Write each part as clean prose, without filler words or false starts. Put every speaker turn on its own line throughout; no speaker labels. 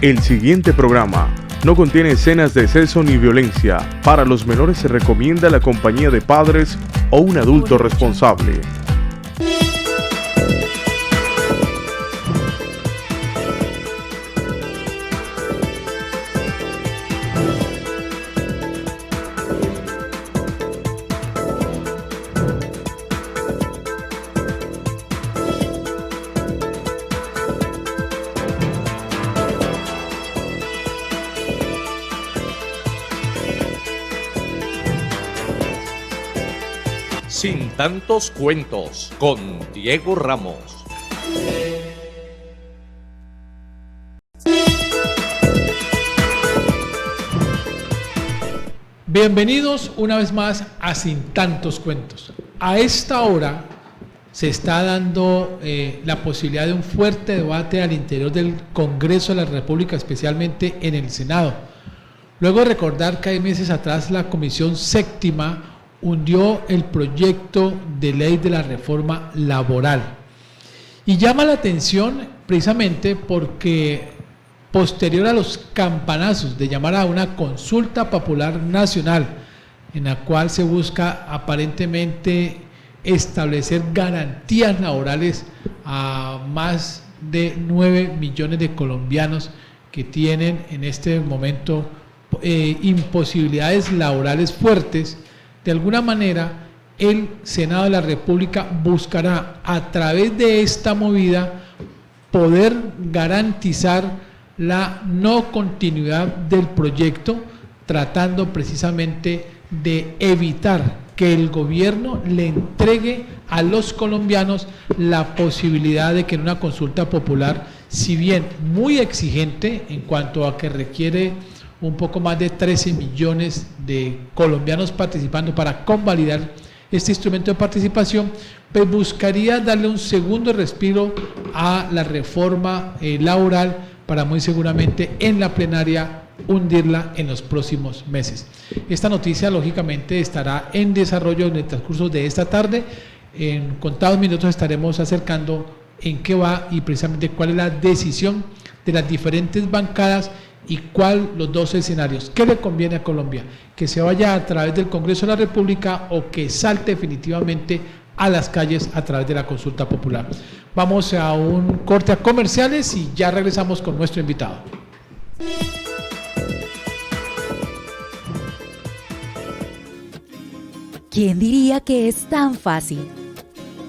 El siguiente programa no contiene escenas de exceso ni violencia. Para los menores se recomienda la compañía de padres o un adulto responsable.
Sin tantos cuentos, con Diego Ramos.
Bienvenidos una vez más a Sin tantos cuentos. A esta hora se está dando la posibilidad de un fuerte debate al interior del Congreso de la República, especialmente en el Senado. Luego de recordar que hay meses atrás la Comisión Séptima hundió el proyecto de ley de la reforma laboral. Y llama la atención precisamente porque posterior a los campanazos de llamar a una consulta popular nacional, en la cual se busca aparentemente establecer garantías laborales a más de 9 millones de colombianos que tienen en este momento imposibilidades laborales fuertes, de alguna manera el Senado de la República buscará a través de esta movida poder garantizar la no continuidad del proyecto, tratando precisamente de evitar que el gobierno le entregue a los colombianos la posibilidad de que en una consulta popular, si bien muy exigente en cuanto a que requiere un poco más de 13 millones de colombianos participando para convalidar este instrumento de participación, pues buscaría darle un segundo respiro a la reforma laboral para muy seguramente en la plenaria hundirla en los próximos meses. Esta noticia lógicamente estará en desarrollo en el transcurso de esta tarde. En contados minutos estaremos acercando en qué va y precisamente cuál es la decisión de las diferentes bancadas y cuál los dos escenarios, qué le conviene a Colombia, que se vaya a través del Congreso de la República o que salte definitivamente a las calles a través de la consulta popular. Vamos a un corte a comerciales y ya regresamos con nuestro invitado.
¿Quién diría que es tan fácil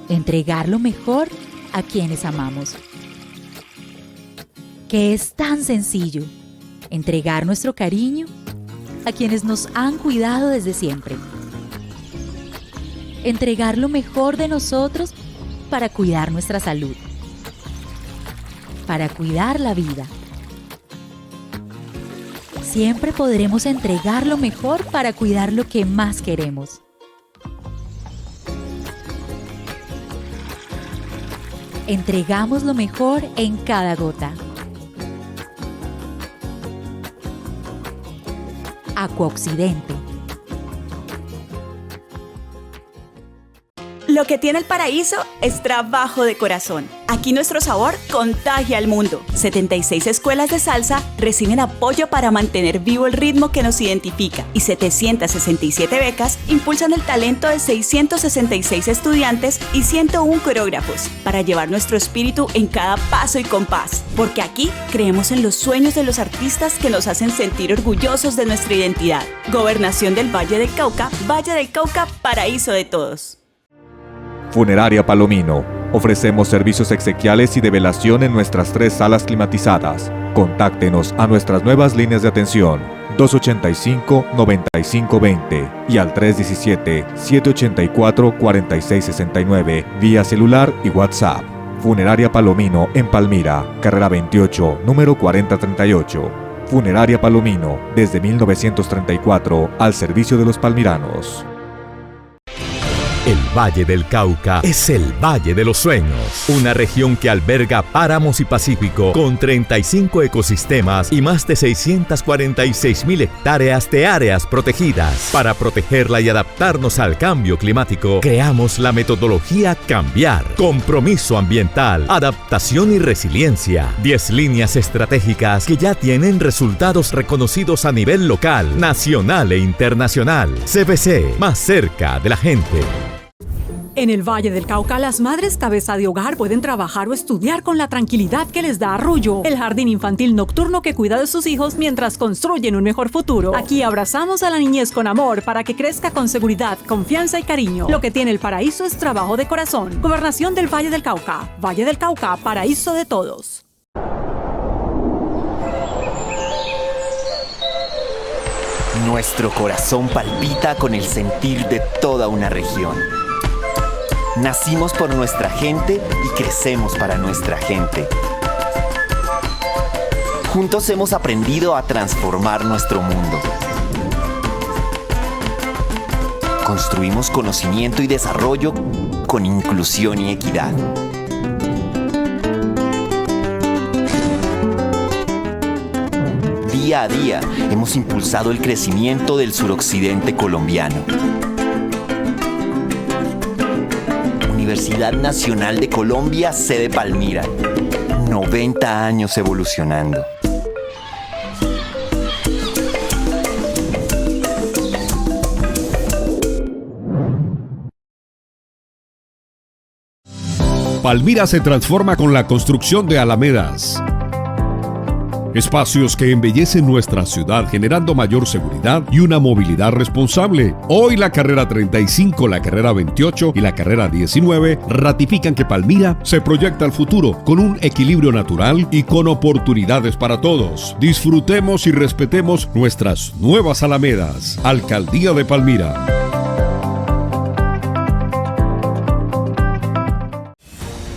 entregar lo mejor a quienes amamos? Que es tan sencillo entregar nuestro cariño a quienes nos han cuidado desde siempre. Entregar lo mejor de nosotros para cuidar nuestra salud, para cuidar la vida. Siempre podremos entregar lo mejor para cuidar lo que más queremos. Entregamos lo mejor en cada gota. Acuaoccidente.
Lo que tiene el paraíso es trabajo de corazón. Aquí nuestro sabor contagia al mundo. 76 escuelas de salsa reciben apoyo para mantener vivo el ritmo que nos identifica y 767 becas impulsan el talento de 666 estudiantes y 101 coreógrafos para llevar nuestro espíritu en cada paso y compás. Porque aquí creemos en los sueños de los artistas que nos hacen sentir orgullosos de nuestra identidad. Gobernación del Valle del Cauca, paraíso de todos.
Funeraria Palomino. Ofrecemos servicios exequiales y de velación en nuestras 3 salas climatizadas. Contáctenos a nuestras nuevas líneas de atención 285-9520 y al 317-784-4669 vía celular y WhatsApp. Funeraria Palomino en Palmira, carrera 28, número 4038. Funeraria Palomino, desde 1934, al servicio de los palmiranos.
El Valle del Cauca es el Valle de los Sueños, una región que alberga páramos y pacífico con 35 ecosistemas y más de 646.000 hectáreas de áreas protegidas. Para protegerla y adaptarnos al cambio climático, creamos la metodología Cambiar, compromiso ambiental, adaptación y resiliencia. 10 líneas estratégicas que ya tienen resultados reconocidos a nivel local, nacional e internacional. CBC, más cerca de la gente.
En el Valle del Cauca, las madres cabeza de hogar pueden trabajar o estudiar con la tranquilidad que les da Arrullo, el jardín infantil nocturno que cuida de sus hijos mientras construyen un mejor futuro. Aquí abrazamos a la niñez con amor para que crezca con seguridad, confianza y cariño. Lo que tiene el paraíso es trabajo de corazón. Gobernación del Valle del Cauca. Valle del Cauca, paraíso de todos.
Nuestro corazón palpita con el sentir de toda una región. Nacimos por nuestra gente y crecemos para nuestra gente. Juntos hemos aprendido a transformar nuestro mundo. Construimos conocimiento y desarrollo con inclusión y equidad. Día a día hemos impulsado el crecimiento del suroccidente colombiano. Universidad Nacional de Colombia, sede Palmira. 90 años evolucionando.
Palmira se transforma con la construcción de alamedas. Espacios que embellecen nuestra ciudad generando mayor seguridad y una movilidad responsable. Hoy la carrera 35, la carrera 28 y la carrera 19 ratifican que Palmira se proyecta al futuro con un equilibrio natural y con oportunidades para todos. Disfrutemos y respetemos nuestras nuevas alamedas. Alcaldía de Palmira.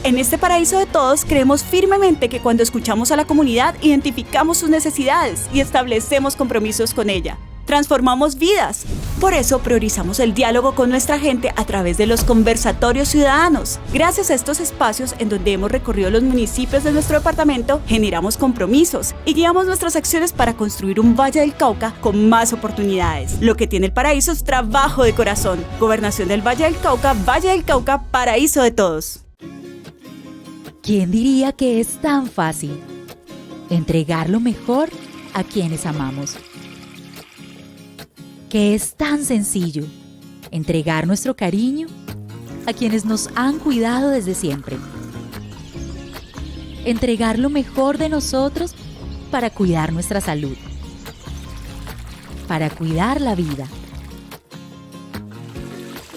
En este paraíso de todos creemos firmemente que cuando escuchamos a la comunidad identificamos sus necesidades y establecemos compromisos con ella. Transformamos vidas. Por eso priorizamos el diálogo con nuestra gente a través de los conversatorios ciudadanos. Gracias a estos espacios en donde hemos recorrido los municipios de nuestro departamento, generamos compromisos y guiamos nuestras acciones para construir un Valle del Cauca con más oportunidades. Lo que tiene el paraíso es trabajo de corazón. Gobernación del Valle del Cauca, paraíso de todos.
¿Quién diría que es tan fácil entregar lo mejor a quienes amamos? Que es tan sencillo entregar nuestro cariño a quienes nos han cuidado desde siempre. Entregar lo mejor de nosotros para cuidar nuestra salud, para cuidar la vida.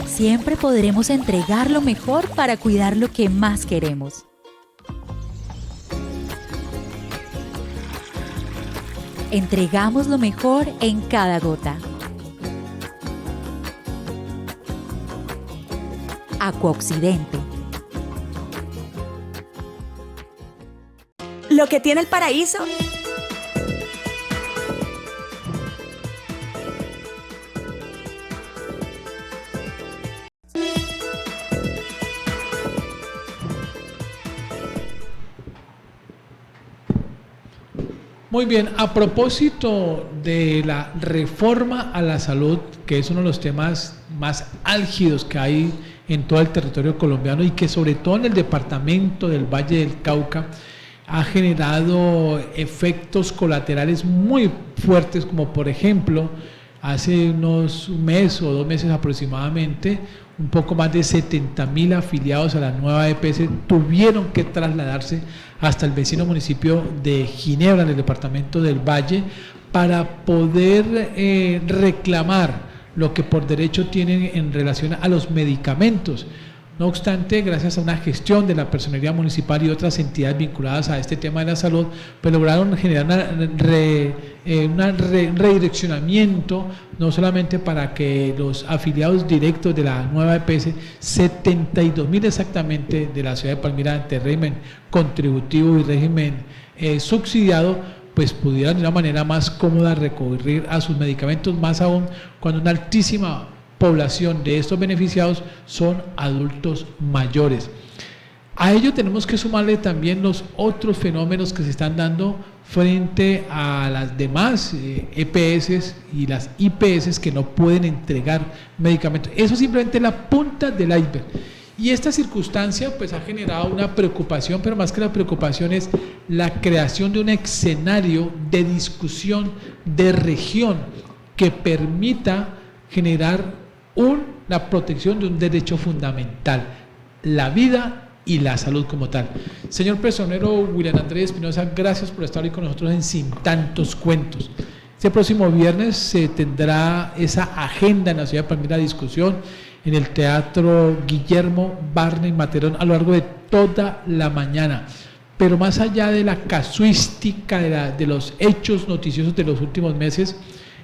Siempre podremos entregar lo mejor para cuidar lo que más queremos. Entregamos lo mejor en cada gota. Acuaoccidente.
Lo que tiene el paraíso.
Muy bien, a propósito de la reforma a la salud, que es uno de los temas más álgidos que hay en todo el territorio colombiano y que sobre todo en el departamento del Valle del Cauca ha generado efectos colaterales muy fuertes, como por ejemplo, hace unos un mes o 2 meses aproximadamente, un poco más de 70.000 afiliados a la nueva EPS tuvieron que trasladarse hasta el vecino municipio de Ginebra, en el departamento del Valle, para poder reclamar lo que por derecho tienen en relación a los medicamentos. No obstante, gracias a una gestión de la Personería Municipal y otras entidades vinculadas a este tema de la salud, pues lograron generar un redireccionamiento, no solamente para que los afiliados directos de la nueva EPS, 72.000 exactamente de la ciudad de Palmira, ante régimen contributivo y régimen subsidiado, pues pudieran de una manera más cómoda recurrir a sus medicamentos, más aún cuando una altísima población de estos beneficiados son adultos mayores. A ello tenemos que sumarle también los otros fenómenos que se están dando frente a las demás EPS y las IPS que no pueden entregar medicamentos. Eso simplemente es la punta del iceberg. Y esta circunstancia pues ha generado una preocupación, pero más que la preocupación es la creación de un escenario de discusión de región que permita generar la protección de un derecho fundamental, la vida y la salud como tal. Señor personero William Andrés Espinosa, gracias por estar hoy con nosotros en Sin Tantos Cuentos. Este próximo viernes se tendrá esa agenda en la ciudad de Palmira de discusión en el Teatro Guillermo Barney Materón a lo largo de toda la mañana. Pero más allá de la casuística de los hechos noticiosos de los últimos meses,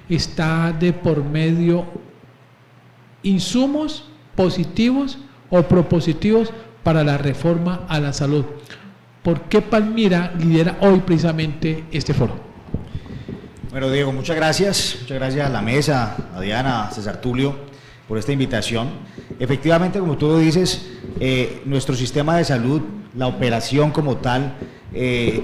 está de por medio insumos positivos o propositivos para la reforma a la salud. ¿Por qué Palmira lidera hoy precisamente este foro?
Bueno, Diego, muchas gracias a la mesa, a Diana, a César Tulio, por esta invitación. Efectivamente, como tú lo dices, nuestro sistema de salud, la operación como tal,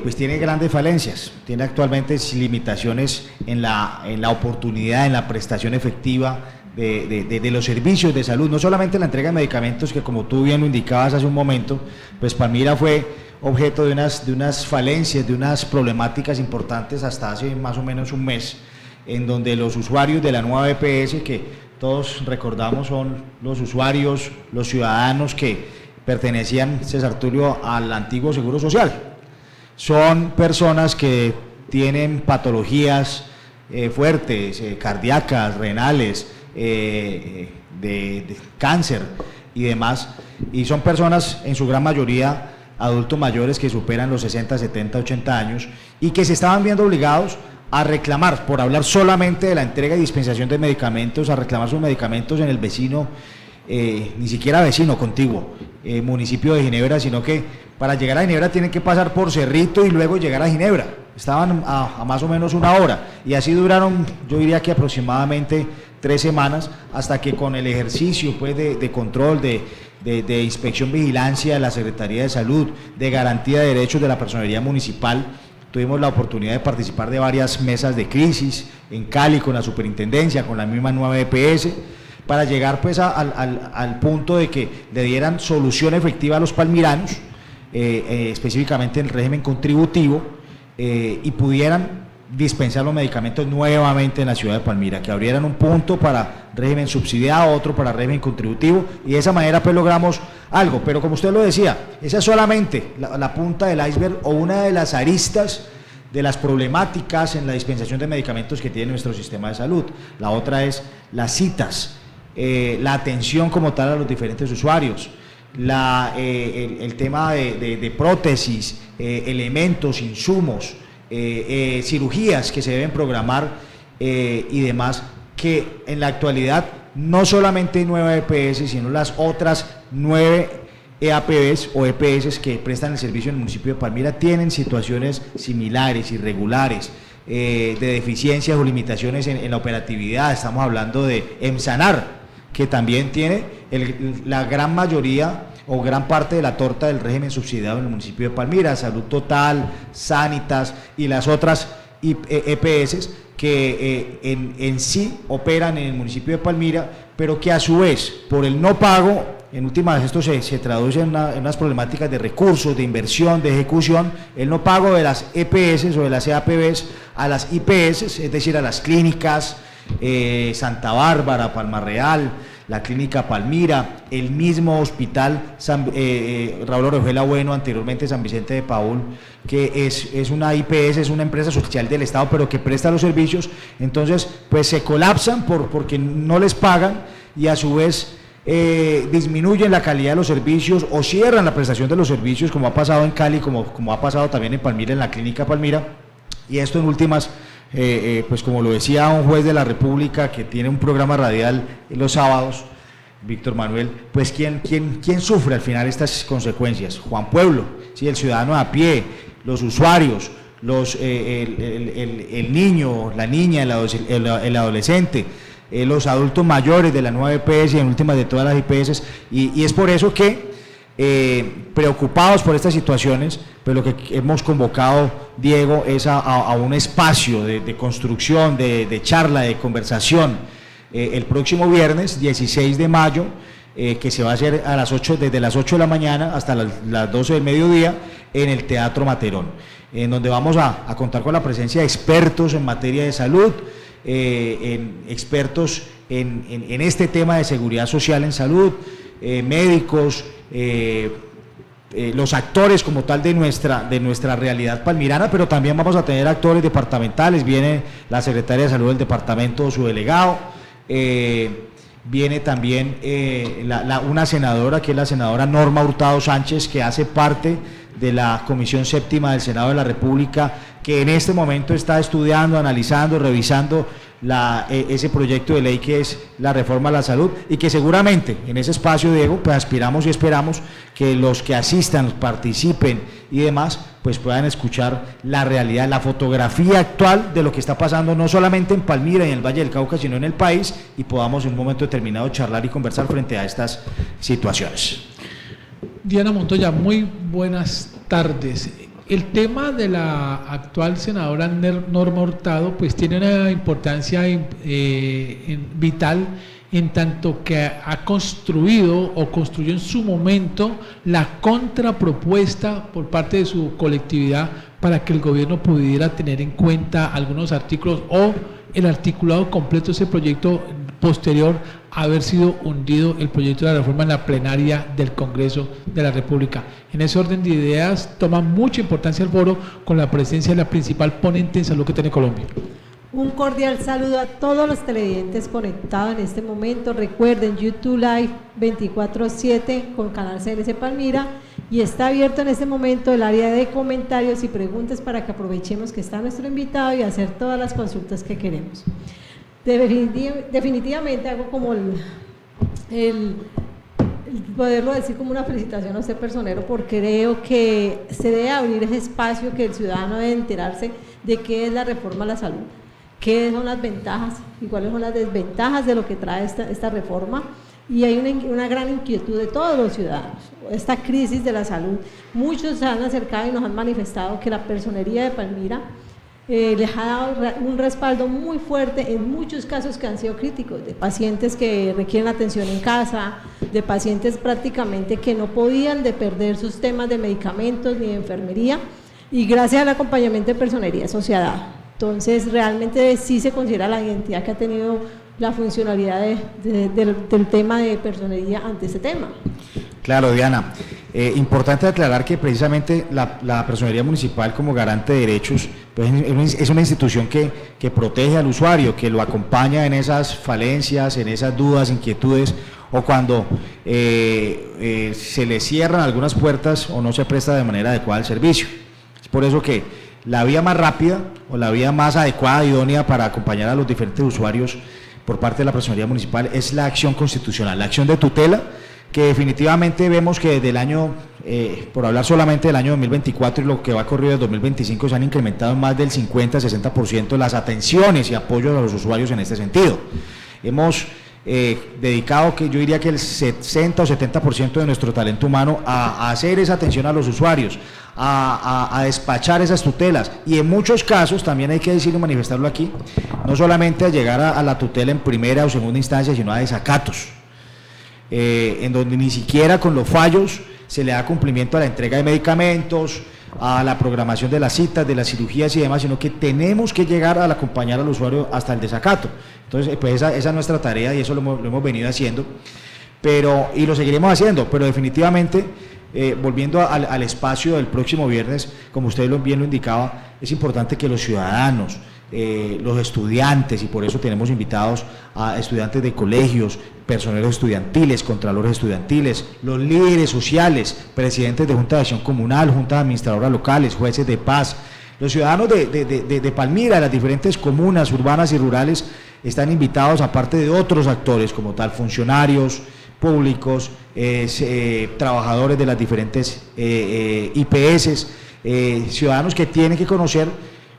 pues tiene grandes falencias, tiene actualmente limitaciones en la oportunidad, en la prestación efectiva de los servicios de salud, no solamente la entrega de medicamentos, que como tú bien lo indicabas hace un momento, pues Palmira fue objeto de unas falencias, de unas problemáticas importantes hasta hace más o menos un mes, en donde los usuarios de la nueva EPS, que todos recordamos son los usuarios, los ciudadanos que pertenecían, César Tulio, al antiguo Seguro Social, son personas que tienen patologías fuertes, cardíacas, renales, de cáncer y demás, y son personas en su gran mayoría adultos mayores que superan los 60, 70, 80 años y que se estaban viendo obligados a reclamar, por hablar solamente de la entrega y dispensación de medicamentos, a reclamar sus medicamentos en el vecino, ni siquiera vecino, contiguo, municipio de Ginebra, sino que para llegar a Ginebra tienen que pasar por Cerrito y luego llegar a Ginebra. Estaban a más o menos una hora y así duraron, yo diría que aproximadamente 3 semanas, hasta que con el ejercicio pues de control, de inspección, vigilancia de la Secretaría de Salud, de garantía de derechos de la personería municipal, tuvimos la oportunidad de participar de varias mesas de crisis en Cali con la superintendencia, con la misma nueva EPS, para llegar pues al punto de que le dieran solución efectiva a los palmiranos, específicamente en el régimen contributivo, y pudieran dispensar los medicamentos nuevamente en la ciudad de Palmira, que abrieran un punto para régimen subsidiado, otro para régimen contributivo, y de esa manera pues logramos algo. Pero como usted lo decía, esa es solamente la punta del iceberg o una de las aristas de las problemáticas en la dispensación de medicamentos que tiene nuestro sistema de salud. La otra es las citas, la atención como tal a los diferentes usuarios, el tema de prótesis, elementos, insumos, cirugías que se deben programar y demás, que en la actualidad no solamente hay 9 EPS, sino las otras 9 EAPBs o EPS que prestan el servicio en el municipio de Palmira tienen situaciones similares, irregulares, de deficiencias o limitaciones en la operatividad. Estamos hablando de EMSANAR, que también tiene la gran mayoría o gran parte de la torta del régimen subsidiado en el municipio de Palmira, Salud Total, Sanitas y las otras EPS que en sí operan en el municipio de Palmira, pero que a su vez, por el no pago, en últimas esto se traduce en unas problemáticas de recursos, de inversión, de ejecución, el no pago de las EPS o de las EAPBs a las IPS, es decir, a las clínicas Santa Bárbara, Palma Real, la Clínica Palmira, el mismo hospital Raúl Orejuela Bueno, anteriormente San Vicente de Paúl, que es una IPS, es una empresa social del Estado, pero que presta los servicios. Entonces pues se colapsan porque no les pagan y a su vez disminuyen la calidad de los servicios o cierran la prestación de los servicios, como ha pasado en Cali, como ha pasado también en Palmira, en la Clínica Palmira. Y esto en últimas, pues como lo decía un juez de la República que tiene un programa radial los sábados, Víctor Manuel, pues ¿quién sufre al final estas consecuencias? Juan Pueblo, ¿sí? El ciudadano a pie, los usuarios, el niño, la niña, el adolescente, los adultos mayores de la nueva EPS y en últimas de todas las EPS, y es por eso que preocupados por estas situaciones, pues lo que hemos convocado, Diego, es a un espacio de construcción, de charla, de conversación, el próximo viernes 16 de mayo, que se va a hacer a las 8, desde las 8 de la mañana hasta las 12 del mediodía en el Teatro Materón, en donde vamos a contar con la presencia de expertos en materia de salud, expertos en este tema de seguridad social en salud, médicos, los actores como tal de nuestra realidad palmirana, pero también vamos a tener actores departamentales. Viene la secretaria de salud del departamento, su delegado, viene también una senadora, que es la senadora Norma Hurtado Sánchez, que hace parte de la Comisión Séptima del Senado de la República, que en este momento está estudiando, analizando, revisando ese proyecto de ley que es la reforma a la salud, y que seguramente en ese espacio, Diego, pues aspiramos y esperamos que los que asistan, participen y demás, pues puedan escuchar la realidad, la fotografía actual de lo que está pasando no solamente en Palmira y en el Valle del Cauca, sino en el país, y podamos en un momento determinado charlar y conversar frente a estas situaciones.
Diana Montoya, muy buenas tardes. El tema de la actual senadora Norma Hurtado pues tiene una importancia vital, en tanto que ha construido o construyó en su momento la contrapropuesta por parte de su colectividad para que el gobierno pudiera tener en cuenta algunos artículos o el articulado completo de ese proyecto posterior a haber sido hundido el proyecto de la reforma en la plenaria del Congreso de la República. En ese orden de ideas toma mucha importancia el foro con la presencia de la principal ponente en salud que tiene Colombia.
Un cordial saludo a todos los televidentes conectados en este momento. Recuerden, YouTube Live 24/7 con Canal CNC Palmira, y está abierto en este momento el área de comentarios y preguntas para que aprovechemos que está nuestro invitado y hacer todas las consultas que queremos. Definitivamente hago como el poderlo decir como una felicitación a usted, personero, porque creo que se debe abrir ese espacio, que el ciudadano debe enterarse de qué es la reforma a la salud, qué son las ventajas y cuáles son las desventajas de lo que trae esta reforma. Y hay una gran inquietud de todos los ciudadanos. Esta crisis de la salud, muchos se han acercado y nos han manifestado que la personería de Palmira les ha dado un respaldo muy fuerte en muchos casos que han sido críticos, de pacientes que requieren atención en casa, de pacientes prácticamente que no podían de perder sus temas de medicamentos ni de enfermería, y gracias al acompañamiento de personería eso se ha dado. Entonces realmente sí se considera la identidad que ha tenido la funcionalidad del tema de personería ante este tema.
Claro, Diana. Importante aclarar que precisamente la personería municipal, como garante de derechos, pues es una institución que protege al usuario, que lo acompaña en esas falencias, en esas dudas, inquietudes, o cuando se le cierran algunas puertas o no se presta de manera adecuada el servicio. Es por eso que la vía más rápida o la vía más adecuada, idónea para acompañar a los diferentes usuarios por parte de la personería municipal es la acción constitucional, la acción de tutela, que definitivamente vemos que desde el año, por hablar solamente del año 2024 y lo que va corrido del 2025, se han incrementado en más del 50-60% las atenciones y apoyos a los usuarios en este sentido. Hemos dedicado, que yo diría que el 60 o 70% de nuestro talento humano a hacer esa atención a los usuarios, a despachar esas tutelas, y en muchos casos, también hay que decirlo y manifestarlo aquí, no solamente a llegar a la tutela en primera o segunda instancia, sino a desacatos, en donde ni siquiera con los fallos se le da cumplimiento a la entrega de medicamentos, a la programación de las citas, de las cirugías y demás, sino que tenemos que llegar a acompañar al usuario hasta el desacato. Entonces, pues esa es nuestra tarea y eso lo hemos venido haciendo, y lo seguiremos haciendo, pero definitivamente, volviendo al espacio del próximo viernes, como usted bien lo indicaba, es importante que los ciudadanos, los estudiantes, y por eso tenemos invitados a estudiantes de colegios, personeros estudiantiles, contralores estudiantiles, los líderes sociales, presidentes de Junta de Acción Comunal, juntas administradoras locales, jueces de paz, los ciudadanos de Palmira, de las diferentes comunas urbanas y rurales, están invitados, aparte de otros actores como tal, funcionarios públicos, trabajadores de las diferentes IPS, ciudadanos que tienen que conocer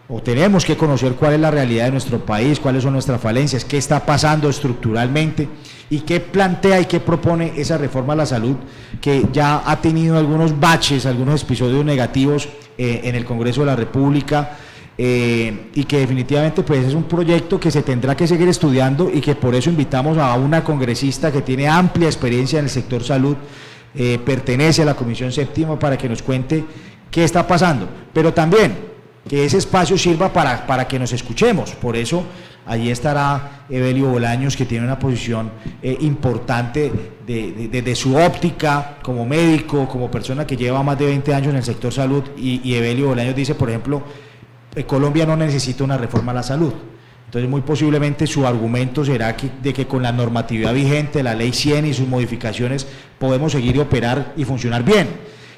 o tenemos que conocer cuál es la realidad de nuestro país, cuáles son nuestras falencias, qué está pasando estructuralmente y qué plantea y qué propone esa reforma a la salud que ya ha tenido algunos baches, algunos episodios negativos en el Congreso de la República, y que definitivamente pues es un proyecto que se tendrá que seguir estudiando y que por eso invitamos a una congresista que tiene amplia experiencia en el sector salud, pertenece a la Comisión Séptima, para que nos cuente qué está pasando, pero también que ese espacio sirva para que nos escuchemos. Por eso allí estará Evelio Bolaños, que tiene una posición importante desde su óptica como médico, como persona que lleva más de 20 años en el sector salud, y Evelio Bolaños dice, por ejemplo, Colombia no necesita una reforma a la salud. Entonces, muy posiblemente su argumento será de que con la normatividad vigente, la Ley 100 y sus modificaciones, podemos seguir y operar y funcionar bien.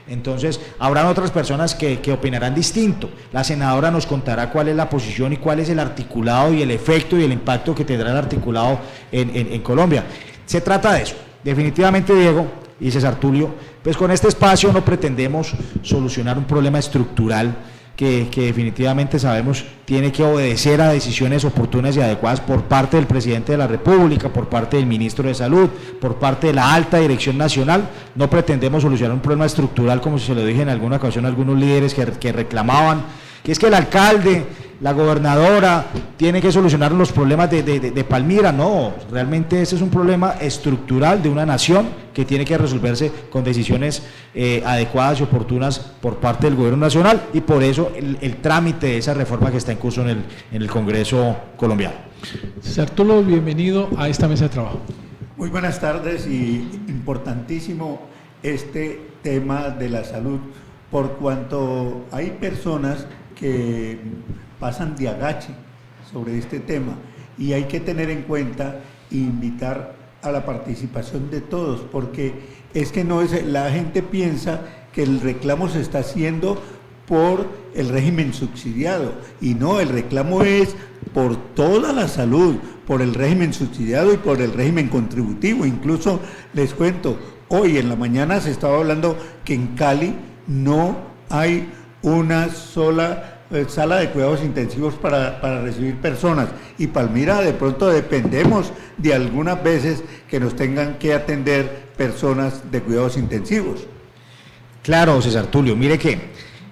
Entonces, habrán otras personas que opinarán distinto. La senadora nos contará cuál es la posición y cuál es el articulado y el efecto y el impacto que tendrá el articulado en Colombia. Se trata de eso. Definitivamente, Diego y César Tulio, pues con este espacio no pretendemos solucionar un problema estructural que definitivamente sabemos tiene que obedecer a decisiones oportunas y adecuadas por parte del presidente de la República, por parte del ministro de Salud, por parte de la alta dirección nacional. No pretendemos solucionar un problema estructural, como se lo dije en alguna ocasión a algunos líderes que reclamaban, que es que el alcalde, la gobernadora, tiene que solucionar los problemas de Palmira. No, realmente ese es un problema estructural de una nación que tiene que resolverse con decisiones adecuadas y oportunas por parte del gobierno nacional, y por eso el trámite de esa reforma que está en curso en el Congreso colombiano.
Sartolo, bienvenido a esta mesa de trabajo.
Muy buenas tardes, y importantísimo este tema de la salud, por cuanto hay personas que pasan de agache sobre este tema, y hay que tener en cuenta e invitar a la participación de todos, porque es que no es, la gente piensa que el reclamo se está haciendo por el régimen subsidiado, y no, el reclamo es por toda la salud, por el régimen subsidiado y por el régimen contributivo. Incluso les cuento, hoy en la mañana se estaba hablando que en Cali no hay una sola sala de cuidados intensivos para recibir personas, y Palmira de pronto dependemos de algunas veces que nos tengan que atender personas de cuidados intensivos.
Claro, César Tulio, mire que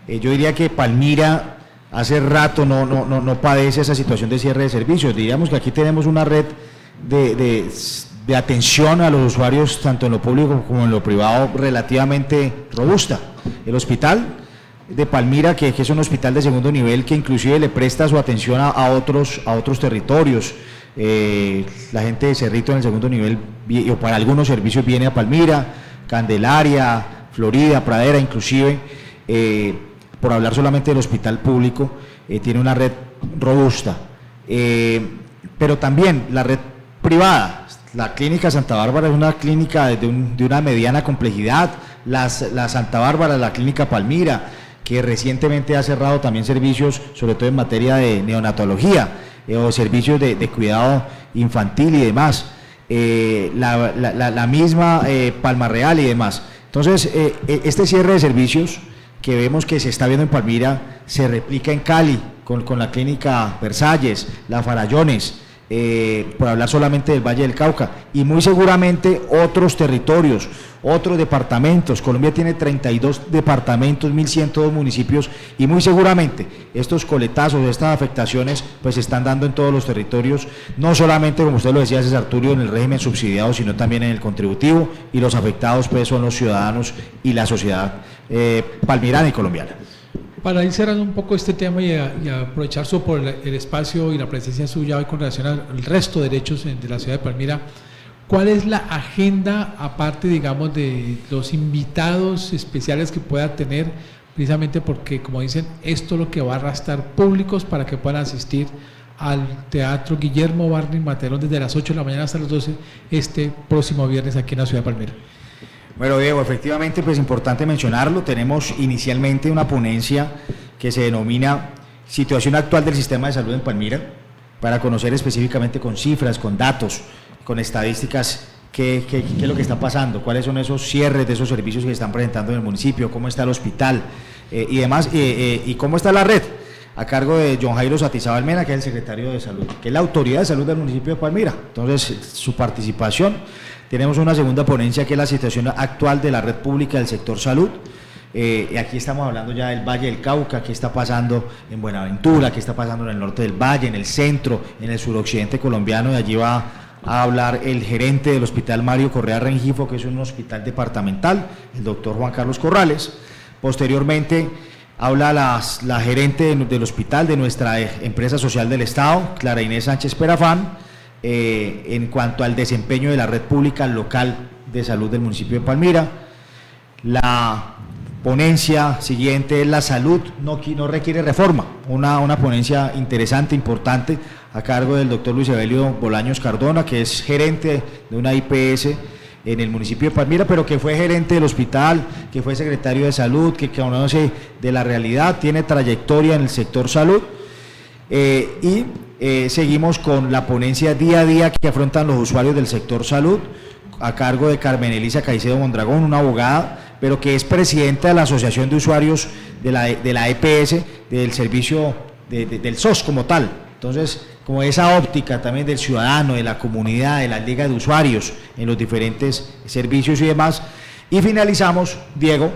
yo diría que Palmira hace rato no padece esa situación de cierre de servicios. Diríamos que aquí tenemos una red de atención a los usuarios, tanto en lo público como en lo privado, relativamente robusta. El hospital de Palmira, que es un hospital de segundo nivel, que inclusive le presta su atención a otros territorios. La gente de Cerrito en el segundo nivel, o para algunos servicios, viene a Palmira, Candelaria, Florida, Pradera, inclusive, por hablar solamente del hospital público, tiene una red robusta. Pero también la red privada, la clínica Santa Bárbara es una clínica de una mediana complejidad, la Santa Bárbara, la clínica Palmira, que recientemente ha cerrado también servicios, sobre todo en materia de neonatología, o servicios de cuidado infantil y demás, la misma Palma Real y demás. Entonces, este cierre de servicios que vemos que se está viendo en Palmira se replica en Cali, con la clínica Versalles, la Farallones, por hablar solamente del Valle del Cauca, y muy seguramente otros territorios, otros departamentos. Colombia tiene 32 departamentos, 1.102 municipios, y muy seguramente estos coletazos, estas afectaciones, pues se están dando en todos los territorios, no solamente, como usted lo decía, César Tulio, en el régimen subsidiado, sino también en el contributivo, y los afectados pues son los ciudadanos y la sociedad palmirana y colombiana.
Para ir cerrando un poco este tema y aprovechar por el espacio y la presencia suya hoy con relación al resto de derechos de la ciudad de Palmira, ¿cuál es la agenda, aparte, digamos, de los invitados especiales que pueda tener, precisamente porque, como dicen, esto es lo que va a arrastrar públicos para que puedan asistir al Teatro Guillermo Barney Matelón desde las 8 de la mañana hasta las 12 este próximo viernes aquí en la ciudad de Palmira?
Bueno, Diego, efectivamente, pues importante mencionarlo. Tenemos inicialmente una ponencia que se denomina Situación actual del sistema de salud en Palmira, para conocer específicamente con cifras, con datos, con estadísticas, qué es lo que está pasando, cuáles son esos cierres de esos servicios que se están presentando en el municipio, cómo está el hospital y demás, y cómo está la red. a cargo de John Jairo Satizábal Mena, que es el secretario de Salud, que es la autoridad de salud del municipio de Palmira. Entonces, su participación. Tenemos una segunda ponencia que es la situación actual de la red pública del sector salud. Aquí estamos hablando ya del Valle del Cauca, qué está pasando en Buenaventura, qué está pasando en el norte del Valle, en el centro, en el suroccidente colombiano, y allí va a hablar el gerente del Hospital Mario Correa Rengifo, que es un hospital departamental, el doctor Juan Carlos Corrales. Posteriormente habla la gerente del hospital de nuestra empresa social del Estado, Clara Inés Sánchez Perafán, en cuanto al desempeño de la red pública local de salud del municipio de Palmira. La ponencia siguiente es la salud no requiere reforma, una ponencia interesante, importante, a cargo del doctor Luis Evelio Bolaños Cardona, que es gerente de una IPS en el municipio de Palmira, pero que fue gerente del hospital, que fue secretario de salud, que conoce de la realidad, tiene trayectoria en el sector salud. Seguimos con la ponencia día a día que afrontan los usuarios del sector salud, a cargo de Carmen Elisa Caicedo Mondragón, una abogada, pero que es presidenta de la Asociación de Usuarios de la EPS, del servicio del SOS como tal. Entonces, como esa óptica también del ciudadano, de la comunidad, de la liga de usuarios en los diferentes servicios y demás. Y finalizamos, Diego,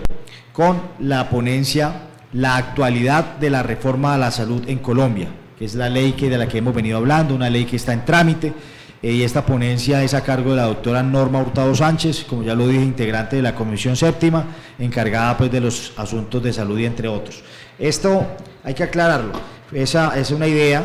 con la ponencia La actualidad de la reforma a la salud en Colombia, que es la ley de la que hemos venido hablando, una ley que está en trámite, y esta ponencia es a cargo de la doctora Norma Hurtado Sánchez, como ya lo dije, integrante de la Comisión Séptima, encargada pues de los asuntos de salud y entre otros. Esto hay que aclararlo, esa es una idea,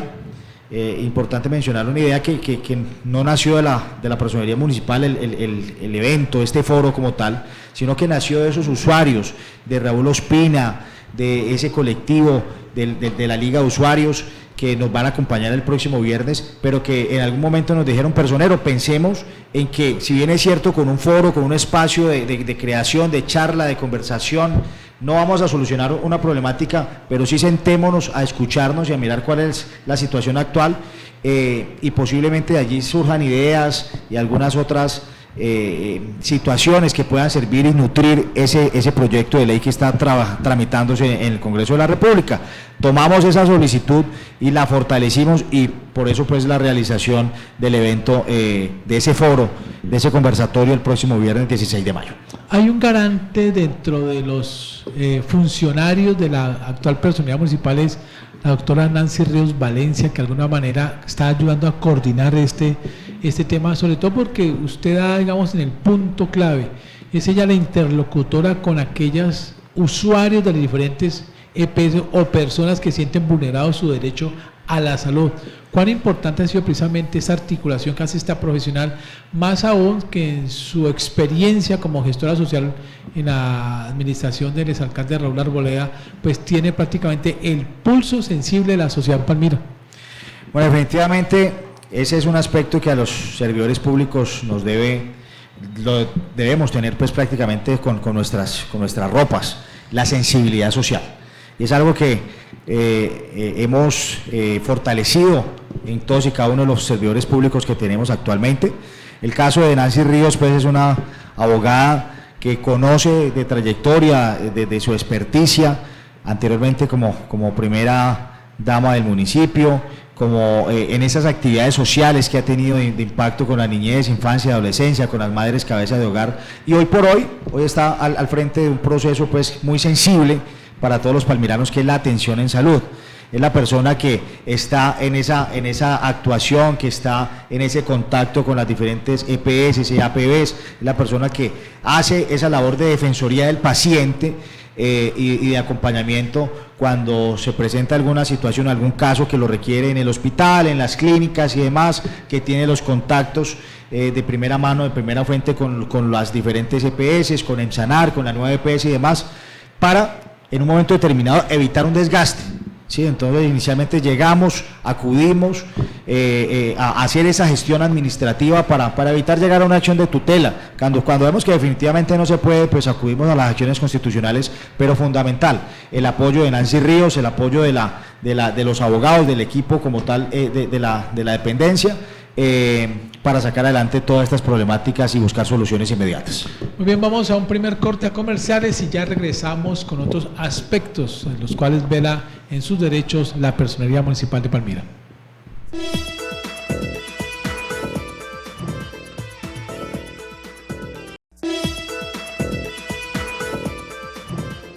importante mencionar, una idea que no nació de la personería municipal, el evento, este foro como tal, sino que nació de esos usuarios, de Raúl Ospina, de ese colectivo de la Liga de Usuarios, que nos van a acompañar el próximo viernes, pero que en algún momento nos dijeron: personero, pensemos en que, si bien es cierto, con un foro, con un espacio de creación, de charla, de conversación, no vamos a solucionar una problemática, pero sí sentémonos a escucharnos y a mirar cuál es la situación actual, y posiblemente de allí surjan ideas y algunas otras situaciones que puedan servir y nutrir ese proyecto de ley que está tramitándose en el Congreso de la República. Tomamos esa solicitud y la fortalecimos, y por eso pues la realización del evento, de ese foro, de ese conversatorio, el próximo viernes 16 de mayo.
Hay un garante dentro de los funcionarios de la actual personalidad municipal, es la doctora Nancy Ríos Valencia, que de alguna manera está ayudando a coordinar este tema, sobre todo porque usted da, digamos, en el punto clave, es ella la interlocutora con aquellos usuarios de las diferentes EPS o personas que sienten vulnerado su derecho a la salud. Cuán importante ha sido precisamente esa articulación que hace esta profesional, más aún que en su experiencia como gestora social en la administración del exalcalde Raúl Arboleda, pues tiene prácticamente el pulso sensible de la sociedad en Palmira.
Bueno, definitivamente ese es un aspecto que a los servidores públicos lo debemos tener pues prácticamente con nuestras ropas, la sensibilidad social. Y es algo que hemos fortalecido en todos y cada uno de los servidores públicos que tenemos actualmente. El caso de Nancy Ríos pues es una abogada que conoce de trayectoria, de su experticia, anteriormente como primera dama del municipio, como en esas actividades sociales que ha tenido de impacto con la niñez, infancia y adolescencia, con las madres cabeza de hogar, y hoy por hoy está al frente de un proceso pues muy sensible para todos los palmiranos, que es la atención en salud. Es la persona que está en esa actuación, que está en ese contacto con las diferentes EPS y APBs, es la persona que hace esa labor de defensoría del paciente y de acompañamiento cuando se presenta alguna situación, algún caso que lo requiere en el hospital, en las clínicas y demás, que tiene los contactos de primera mano, de primera fuente con las diferentes EPS, con EMSANAR, con la nueva EPS y demás, para en un momento determinado evitar un desgaste. Sí, entonces inicialmente llegamos, acudimos a hacer esa gestión administrativa para evitar llegar a una acción de tutela. Cuando vemos que definitivamente no se puede, pues acudimos a las acciones constitucionales, pero fundamental, el apoyo de Nancy Ríos, el apoyo de los abogados, del equipo como tal de la dependencia, para sacar adelante todas estas problemáticas y buscar soluciones inmediatas.
Muy bien, vamos a un primer corte a comerciales y ya regresamos con otros aspectos en los cuales vela en sus derechos la Personería Municipal de Palmira.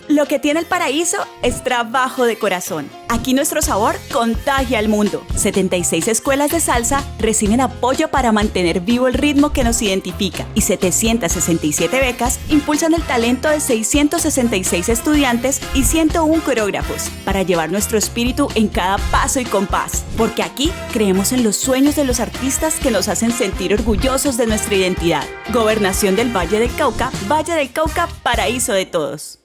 Lo que tiene el paraíso es trabajo de corazón. Aquí nuestro sabor contagia al mundo. 76 escuelas de salsa reciben apoyo para mantener vivo el ritmo que nos identifica y 767 becas impulsan el talento de 666 estudiantes y 101 coreógrafos para llevar nuestro espíritu en cada paso y compás. Porque aquí creemos en los sueños de los artistas que nos hacen sentir orgullosos de nuestra identidad. Gobernación del Valle del Cauca, paraíso de todos.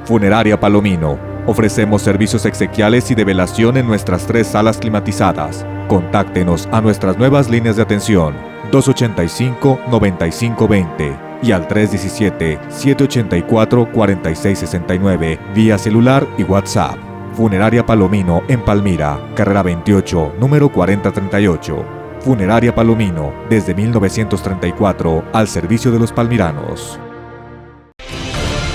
Funeraria Palomino. Ofrecemos servicios exequiales y de velación en nuestras 3 salas climatizadas. Contáctenos a nuestras nuevas líneas de atención 285-9520 y al 317-784-4669 vía celular y WhatsApp. Funeraria Palomino en Palmira, carrera 28, número 4038. Funeraria Palomino, desde 1934, al servicio de los palmiranos.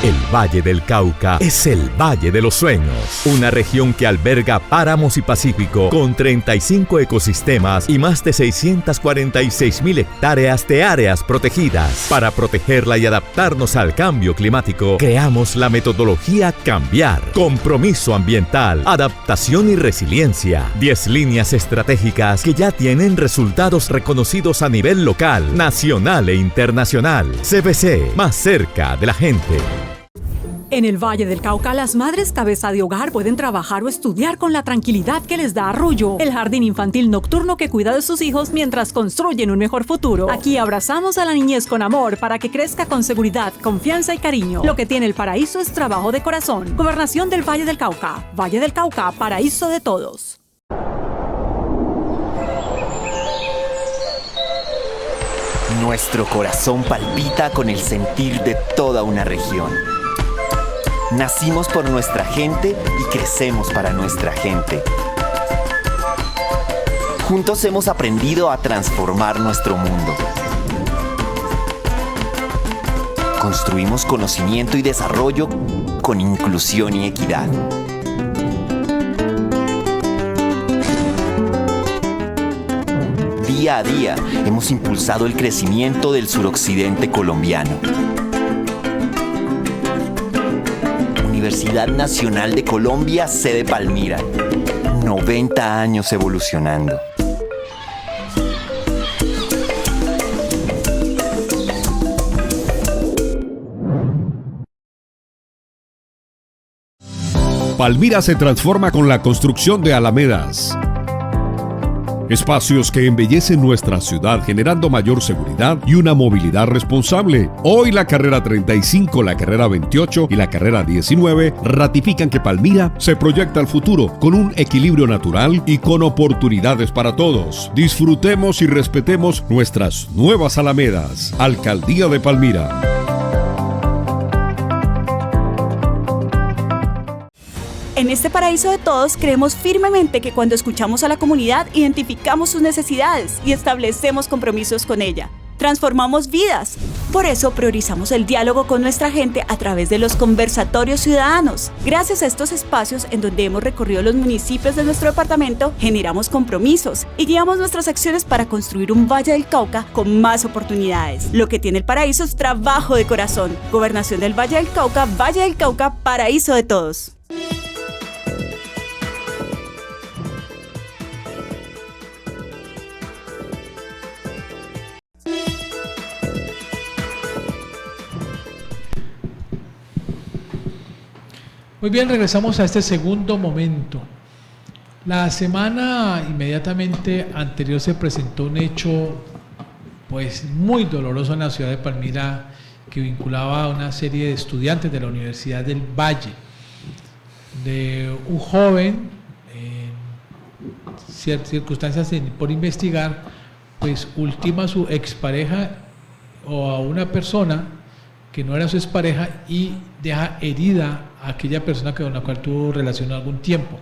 El Valle del Cauca es el Valle de los Sueños, una región que alberga páramos y pacífico con 35 ecosistemas y más de 646.000 hectáreas de áreas protegidas. Para protegerla y adaptarnos al cambio climático, creamos la metodología Cambiar, compromiso ambiental, adaptación y resiliencia. 10 líneas estratégicas que ya tienen resultados reconocidos a nivel local, nacional e internacional. CBC, más cerca de la gente.
En el Valle del Cauca, las madres cabeza de hogar pueden trabajar o estudiar con la tranquilidad que les da Arrullo, el jardín infantil nocturno que cuida de sus hijos mientras construyen un mejor futuro. Aquí abrazamos a la niñez con amor para que crezca con seguridad, confianza y cariño. Lo que tiene el paraíso es trabajo de corazón. Gobernación del Valle del Cauca, paraíso de todos.
Nuestro corazón palpita con el sentir de toda una región. Nacimos por nuestra gente y crecemos para nuestra gente. Juntos hemos aprendido a transformar nuestro mundo. Construimos conocimiento y desarrollo con inclusión y equidad. Día a día hemos impulsado el crecimiento del suroccidente colombiano. Universidad Nacional de Colombia, sede Palmira. 90 años evolucionando.
Palmira se transforma con la construcción de alamedas. Espacios que embellecen nuestra ciudad generando mayor seguridad y una movilidad responsable. Hoy la carrera 35, la carrera 28 y la carrera 19 ratifican que Palmira se proyecta al futuro con un equilibrio natural y con oportunidades para todos. Disfrutemos y respetemos nuestras nuevas alamedas. Alcaldía de Palmira.
En este paraíso de todos creemos firmemente que cuando escuchamos a la comunidad identificamos sus necesidades y establecemos compromisos con ella. Transformamos vidas. Por eso priorizamos el diálogo con nuestra gente a través de los conversatorios ciudadanos. Gracias a estos espacios en donde hemos recorrido los municipios de nuestro departamento, generamos compromisos y guiamos nuestras acciones para construir un Valle del Cauca con más oportunidades. Lo que tiene el paraíso es trabajo de corazón. Gobernación del Valle del Cauca, paraíso de todos.
Muy bien, regresamos a este segundo momento. La semana inmediatamente anterior se presentó un hecho pues muy doloroso en la ciudad de Palmira que vinculaba a una serie de estudiantes de la Universidad del Valle, de un joven en ciertas circunstancias por investigar, pues ultima a su expareja o a una persona que no era su expareja y deja herida a aquella persona con la cual tuvo relación algún tiempo.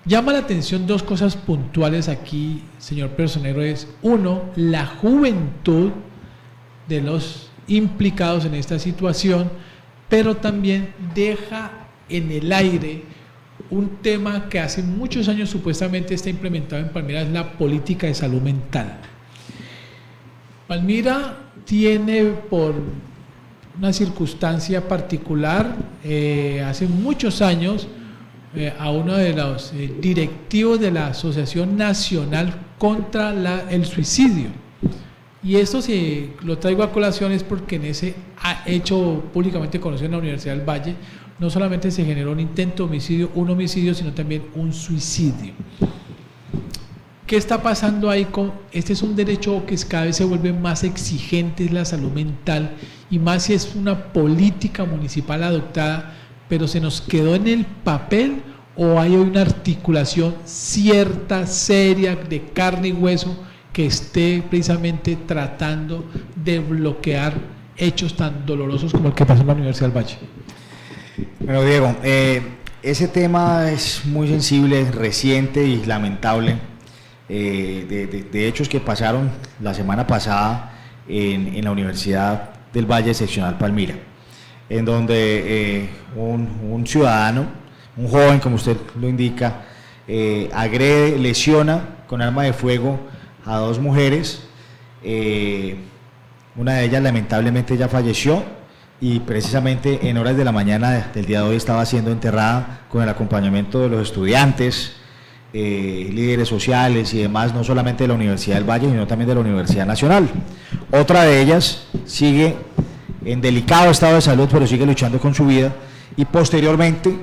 Llama la atención dos cosas puntuales aquí, señor personero, es uno, la juventud de los implicados en esta situación, pero también deja en el aire un tema que hace muchos años supuestamente está implementado en Palmira, es la política de salud mental. Palmira tiene, por una circunstancia particular, hace muchos años, a uno de los directivos de la Asociación Nacional contra el Suicidio. Y esto lo traigo a colación es porque en ese hecho públicamente conocido en la Universidad del Valle, no solamente se generó un intento de homicidio, un homicidio, sino también un suicidio. ¿Qué está pasando ahí? Este es un derecho que cada vez se vuelve más exigente, es la salud mental, y más si es una política municipal adoptada, pero se nos quedó en el papel, o hay una articulación cierta, seria, de carne y hueso, que esté precisamente tratando de bloquear hechos tan dolorosos como el que pasó en la Universidad del Valle.
Bueno, Diego, ese tema es muy sensible, reciente y lamentable, de hechos que pasaron la semana pasada en la Universidad del Valle Seccional Palmira, en donde un ciudadano, un joven, como usted lo indica, agrede, lesiona con arma de fuego a dos mujeres. Una de ellas lamentablemente ya falleció, y precisamente en horas de la mañana del día de hoy estaba siendo enterrada con el acompañamiento de los estudiantes, líderes sociales y demás, no solamente de la Universidad del Valle, sino también de la Universidad Nacional. Otra de ellas sigue en delicado estado de salud, pero sigue luchando con su vida, y posteriormente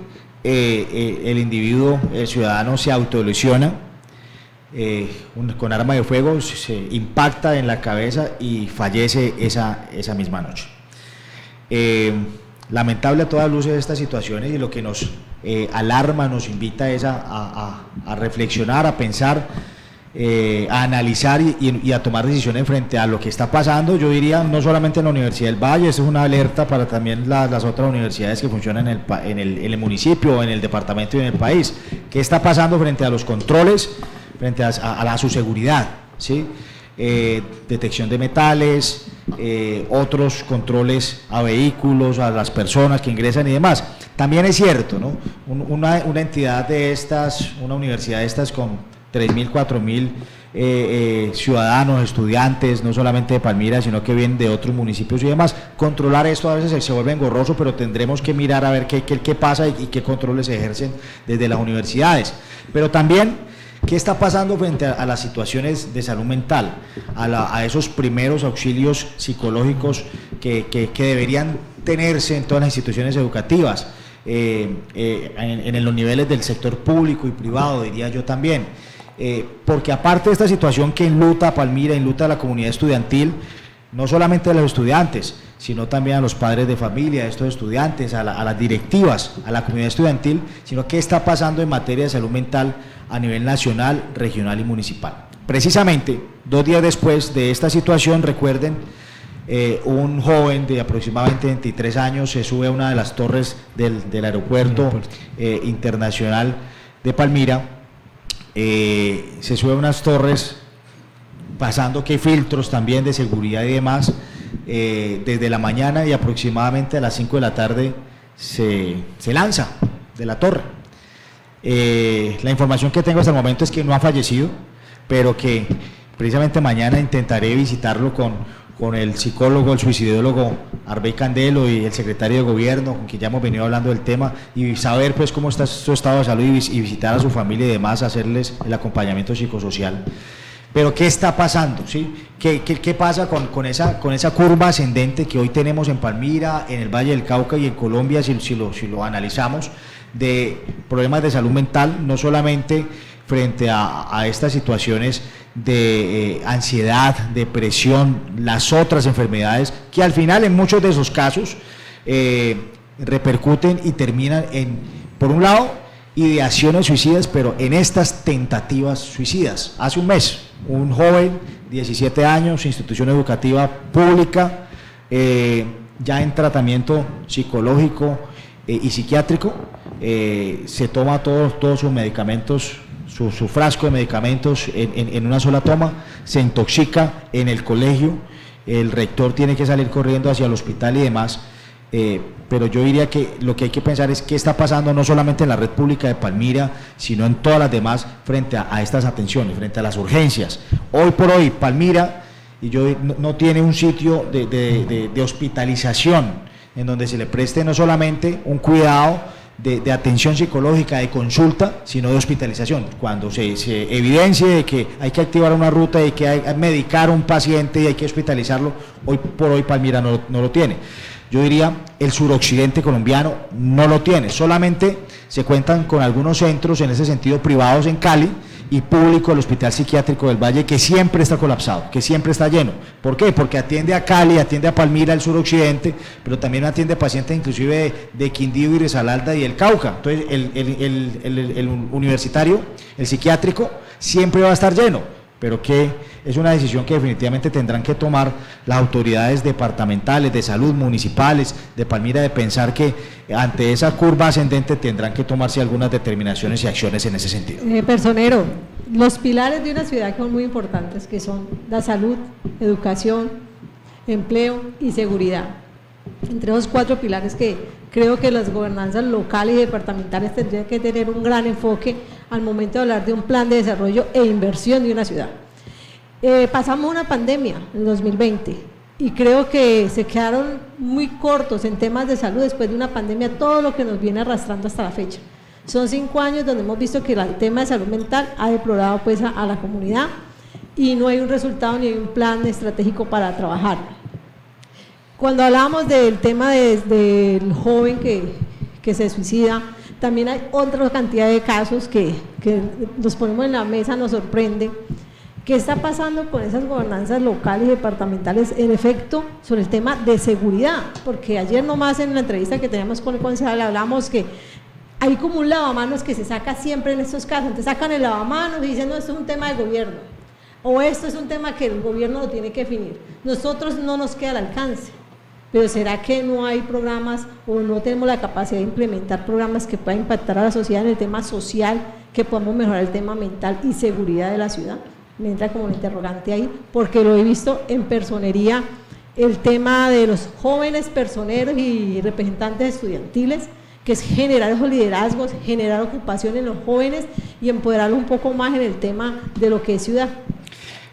el individuo, el ciudadano, se autolesiona con arma de fuego, se impacta en la cabeza y fallece esa misma noche. Lamentable a todas luces estas situaciones, y lo que nos alarma, nos invita es a reflexionar, a pensar, a analizar y a tomar decisiones frente a lo que está pasando. Yo diría, no solamente en la Universidad del Valle, esto es una alerta para también las otras universidades que funcionan en el municipio, en el departamento y en el país. ¿Qué está pasando frente a los controles, frente a su seguridad? ¿Sí? Detección de metales, otros controles a vehículos, a las personas que ingresan y demás. También es cierto, ¿no? Una entidad de estas, una universidad de estas con 3.000, 4.000 ciudadanos, estudiantes, no solamente de Palmira, sino que vienen de otros municipios y demás. Controlar esto a veces se vuelve engorroso, pero tendremos que mirar a ver qué pasa y qué controles se ejercen desde las universidades. Pero también, ¿qué está pasando frente a las situaciones de salud mental? A esos primeros auxilios psicológicos que deberían tenerse en todas las instituciones educativas, en los niveles del sector público y privado, diría yo también. Porque aparte de esta situación que enluta a Palmira, enluta a la comunidad estudiantil, no solamente a los estudiantes, sino también a los padres de familia de estos estudiantes, a las directivas, a la comunidad estudiantil, sino qué está pasando en materia de salud mental a nivel nacional, regional y municipal. Precisamente, 2 días después de esta situación, recuerden, un joven de aproximadamente 23 años se sube a una de las torres del aeropuerto internacional de Palmira, se sube a unas torres pasando que filtros también de seguridad y demás, desde la mañana, y aproximadamente a las 5 de la tarde se lanza de la torre. La información que tengo hasta el momento es que no ha fallecido, pero que precisamente mañana intentaré visitarlo con el psicólogo, el suicidólogo Arbey Candelo y el secretario de gobierno, con quien ya hemos venido hablando del tema, y saber pues cómo está su estado de salud y visitar a su familia y demás, hacerles el acompañamiento psicosocial. Pero ¿qué está pasando? ¿Sí? ¿Qué pasa con esa curva ascendente que hoy tenemos en Palmira, en el Valle del Cauca y en Colombia, si lo analizamos, de problemas de salud mental, no solamente frente a estas situaciones de ansiedad, depresión, las otras enfermedades que al final en muchos de esos casos repercuten y terminan en, por un lado, ideaciones suicidas, pero en estas tentativas suicidas. Hace un mes, un joven, 17 años, institución educativa pública, ya en tratamiento psicológico y psiquiátrico, se toma todos sus medicamentos, su frasco de medicamentos en una sola toma, se intoxica en el colegio, el rector tiene que salir corriendo hacia el hospital y demás. Pero yo diría que lo que hay que pensar es qué está pasando no solamente en la red pública de Palmira, sino en todas las demás frente a estas atenciones, frente a las urgencias. Hoy por hoy Palmira no tiene un sitio de hospitalización en donde se le preste no solamente un cuidado de atención psicológica, de consulta, sino de hospitalización. Cuando se evidencie de que hay que activar una ruta y que hay que medicar a un paciente y hay que hospitalizarlo, hoy por hoy Palmira no lo tiene. Yo diría, el suroccidente colombiano no lo tiene, solamente se cuentan con algunos centros en ese sentido privados en Cali y público el Hospital Psiquiátrico del Valle, que siempre está colapsado, que siempre está lleno. ¿Por qué? Porque atiende a Cali, atiende a Palmira, el suroccidente, pero también atiende pacientes inclusive de Quindío y Risaralda y el Cauca. Entonces el universitario, el psiquiátrico, siempre va a estar lleno, pero que es una decisión que definitivamente tendrán que tomar las autoridades departamentales, de salud, municipales, de Palmira, de pensar que ante esa curva ascendente tendrán que tomarse algunas determinaciones y acciones en ese sentido.
Personero, los pilares de una ciudad que son muy importantes, que son la salud, educación, empleo y seguridad. Entre esos 4 pilares que creo que las gobernanzas locales y departamentales tendrían que tener un gran enfoque al momento de hablar de un plan de desarrollo e inversión de una ciudad. Pasamos una pandemia en 2020 y creo que se quedaron muy cortos en temas de salud después de una pandemia, todo lo que nos viene arrastrando hasta la fecha. Son 5 años donde hemos visto que el tema de salud mental ha deplorado pues a la comunidad y no hay un resultado ni hay un plan estratégico para trabajar. Cuando hablamos del tema del joven que se suicida, también hay otra cantidad de casos que nos ponemos en la mesa, nos sorprende. ¿Qué está pasando con esas gobernanzas locales y departamentales en efecto sobre el tema de seguridad? Porque ayer nomás en la entrevista que teníamos con el concejal hablamos que hay como un lavamanos que se saca siempre en estos casos, entonces sacan el lavamanos y dicen no, esto es un tema de gobierno, o esto es un tema que el gobierno lo tiene que definir. Nosotros no nos queda al alcance. Pero ¿será que no hay programas o no tenemos la capacidad de implementar programas que puedan impactar a la sociedad en el tema social, que podamos mejorar el tema mental y seguridad de la ciudad? Me entra como un interrogante ahí, porque lo he visto en personería, el tema de los jóvenes personeros y representantes estudiantiles, que es generar esos liderazgos, generar ocupación en los jóvenes y empoderarlos un poco más en el tema de lo que es ciudad.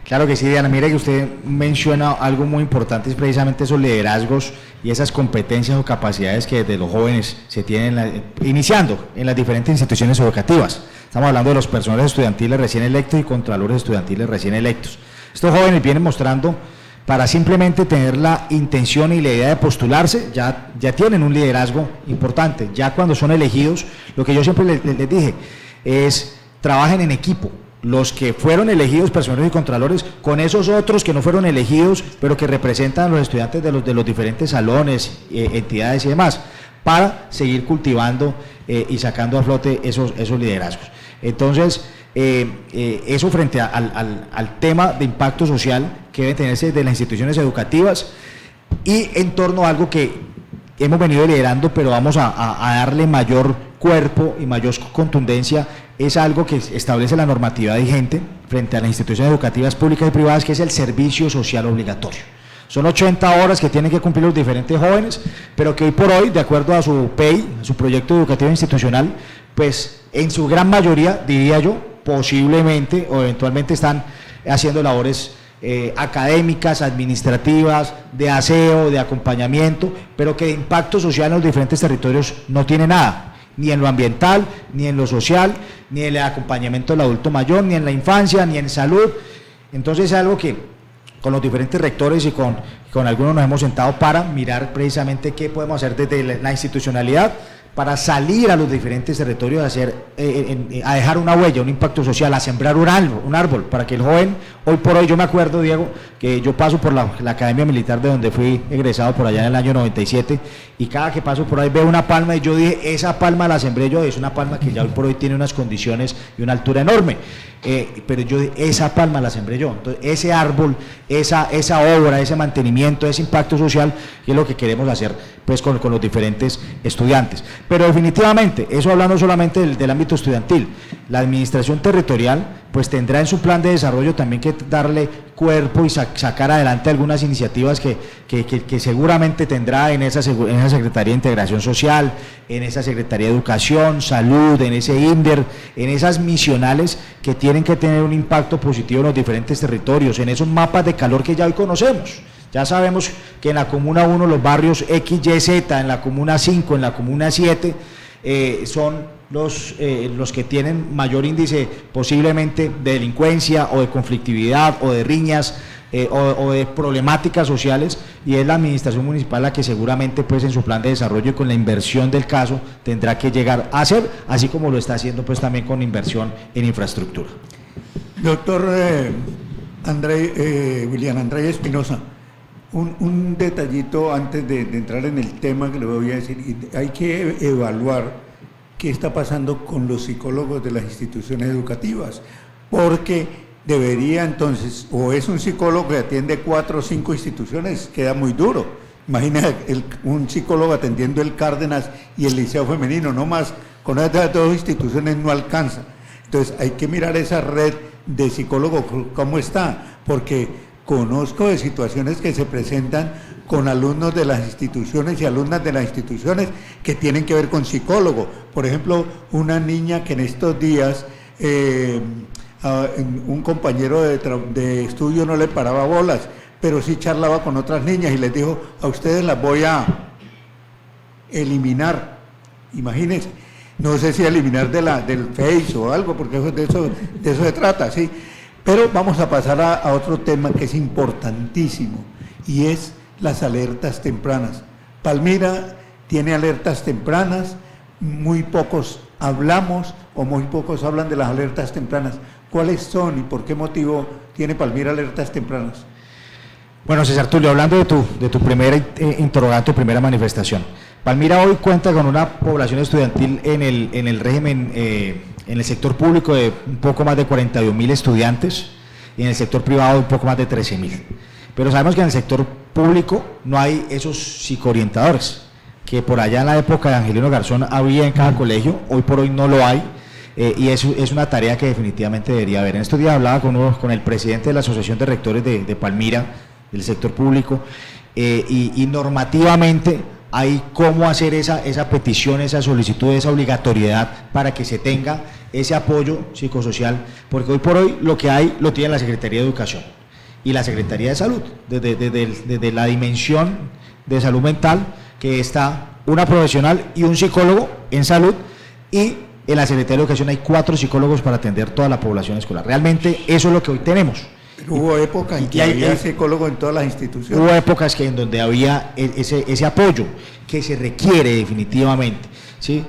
Claro que sí, Diana, mire que usted menciona algo muy importante, es precisamente esos liderazgos y esas competencias o capacidades que desde los jóvenes se tienen iniciando en las diferentes instituciones educativas. Estamos hablando de los personeros estudiantiles recién electos y contralores estudiantiles recién electos. Estos jóvenes vienen mostrando, para simplemente tener la intención y la idea de postularse, ya tienen un liderazgo importante. Ya cuando son elegidos, lo que yo siempre les dije es, trabajen en equipo. Los que fueron elegidos, personeros y contralores, con esos otros que no fueron elegidos, pero que representan a los estudiantes de los diferentes salones, entidades y demás, para seguir cultivando y sacando a flote esos liderazgos. Entonces, eso frente al tema de impacto social que debe tenerse de las instituciones educativas y en torno a algo que hemos venido liderando, pero vamos a darle mayor cuerpo y mayor contundencia, es algo que establece la normativa vigente frente a las instituciones educativas públicas y privadas, que es el servicio social obligatorio. Son 80 horas que tienen que cumplir los diferentes jóvenes, pero que hoy por hoy, de acuerdo a su PEI, a su proyecto educativo institucional, pues en su gran mayoría, diría yo, posiblemente o eventualmente están haciendo labores académicas, administrativas, de aseo, de acompañamiento, pero que de impacto social en los diferentes territorios no tiene nada, ni en lo ambiental, ni en lo social, ni en el acompañamiento del adulto mayor, ni en la infancia, ni en salud. Entonces es algo que con los diferentes rectores y con algunos nos hemos sentado para mirar precisamente qué podemos hacer desde la institucionalidad para salir a los diferentes territorios a dejar una huella, un impacto social, a sembrar un árbol, para que el joven Hoy por hoy yo me acuerdo, Diego, que yo paso por la Academia Militar de donde fui egresado por allá en el año 97, y cada que paso por ahí veo una palma y yo dije, esa palma la sembré yo, es una palma que ya hoy por hoy tiene unas condiciones y una altura enorme, pero yo dije, esa palma la sembré yo. Entonces ese árbol, esa obra, ese mantenimiento, ese impacto social, es lo que queremos hacer pues con los diferentes estudiantes. Pero definitivamente, eso hablando solamente del ámbito estudiantil, la administración territorial pues tendrá en su plan de desarrollo también que darle cuerpo y sacar adelante algunas iniciativas que seguramente tendrá en esa Secretaría de Integración Social, en esa Secretaría de Educación, Salud, en ese INDER, en esas misionales que tienen que tener un impacto positivo en los diferentes territorios, en esos mapas de calor que ya hoy conocemos. Ya sabemos que en la Comuna 1 los barrios X, Y, Z, en la Comuna 5, en la Comuna 7, son los que tienen mayor índice posiblemente de delincuencia o de conflictividad o de riñas o de problemáticas sociales, y es la administración municipal la que seguramente pues en su plan de desarrollo y con la inversión del caso tendrá que llegar a hacer, así como lo está haciendo pues también con inversión en infraestructura.
Doctor William André Espinosa, un detallito antes de entrar en el tema que le voy a decir. Hay que evaluar qué está pasando con los psicólogos de las instituciones educativas, porque debería entonces, o es un psicólogo que atiende 4 o 5 instituciones, queda muy duro. Imagina un psicólogo atendiendo el Cárdenas y el Liceo Femenino, no más, con esas 2 instituciones no alcanza. Entonces hay que mirar esa red de psicólogos, cómo está, porque conozco de situaciones que se presentan con alumnos de las instituciones y alumnas de las instituciones que tienen que ver con psicólogo. Por ejemplo, una niña que en estos días un compañero de estudio no le paraba bolas, pero sí charlaba con otras niñas y les dijo, a ustedes las voy a eliminar. Imagínense, no sé si eliminar del Face o algo, porque de eso se trata, ¿sí? Pero vamos a pasar a otro tema que es importantísimo, y es las alertas tempranas. Palmira tiene alertas tempranas, muy pocos hablamos o muy pocos hablan de las alertas tempranas. ¿Cuáles son y por qué motivo tiene Palmira alertas tempranas?
Bueno, César Tulio, hablando de tu primera interrogante, primera manifestación. Palmira hoy cuenta con una población estudiantil en el régimen, en el sector público de un poco más de 41.000 estudiantes y en el sector privado un poco más de 13.000. Pero sabemos que en el sector público no hay esos psicoorientadores, que por allá en la época de Angelino Garzón había en cada colegio, hoy por hoy no lo hay, y es una tarea que definitivamente debería haber. En estos días hablaba con el presidente de la Asociación de Rectores de Palmira, del sector público, y normativamente hay cómo hacer esa petición, esa solicitud, esa obligatoriedad para que se tenga ese apoyo psicosocial, porque hoy por hoy lo que hay lo tiene la Secretaría de Educación y la Secretaría de Salud, desde la dimensión de salud mental, que está una profesional y un psicólogo en salud, y en la Secretaría de Educación hay 4 psicólogos para atender toda la población escolar. Realmente eso es lo que hoy tenemos.
Hubo épocas en que había psicólogos en todas las instituciones.
Hubo épocas en donde había ese apoyo que se requiere definitivamente, ¿sí?